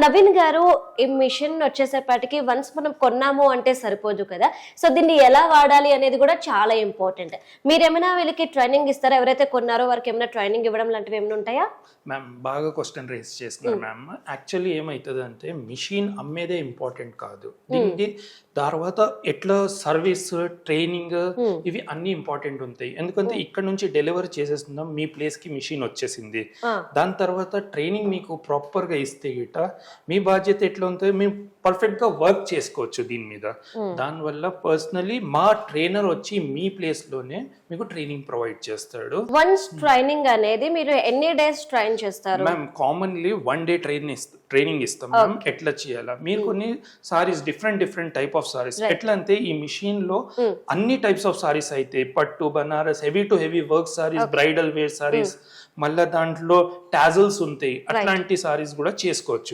నవీన్ గారు, ఈ machine వచ్చేసేపటికి once మనం కొన్నాము అంటే సరిపోదు కదా. సో దీన్ని ఎలా వాడాలి అనేది కూడా చాలా ఇంపార్టెంట్. మీరు ఏమైనా వీళ్ళకి ట్రైనింగ్ ఇస్తారా? ఎవరైతే కొన్నారో వారికి ఏమైనా ట్రైనింగ్ ఇవ్వడం లాంటివి ఏమైనా ఉంటాయా? మ్యామ్ బాగా క్వశ్చన్ రేస్ చేస్తున్నారు మ్యామ్. యాక్చువల్లీ ఏమవుతుంది అంటే మిషన్ అమ్మేదే ఇంపార్టెంట్ కాదు, దీనికి తర్వాత ఎట్లా సర్వీస్ ట్రైనింగ్ ఇవి అన్ని ఇంపార్టెంట్ ఉంటాయి. ఎందుకంటే ఇక్కడ నుంచి డెలివరీ చేసేస్తున్నాం, మీ ప్లేస్ కి మిషన్ వచ్చేసింది. దాని తర్వాత ట్రైనింగ్ మీకు ప్రాపర్ గా ఇస్తే గిట మీ బాధ్యత ఎట్లా ఉంటుంది, మేము పర్ఫెక్ట్ గా వర్క్ చేసుకోవచ్చు దీని మీద. దానివల్ల పర్సనలీ మా ట్రైనర్ వచ్చి మీ ప్లేస్ లోనే మీకు ట్రైనింగ్ ప్రొవైడ్ చేస్తాడు. వన్స్ ట్రైనింగ్ అనేది మీరు ఎన్ని డేస్ ట్రైన్ చేస్తారు? మ్యామ్ కామన్లీ 1 day ట్రైనింగ్ ఇస్తాం మ్యామ్. ఎట్లా చేయాలా, మీరు కొన్ని saris different type of saris ఎట్లా అంటే ఈ మిషన్ లో అన్ని టైప్స్ ఆఫ్ సారీస్ అయితే పట్టు, Banaras, heavy to heavy work saris, bridal wear saris, మళ్ళీ దాంట్లో టాజల్స్ ఉంటాయి, అట్లాంటి సారీస్ కూడా చేసుకోవచ్చు.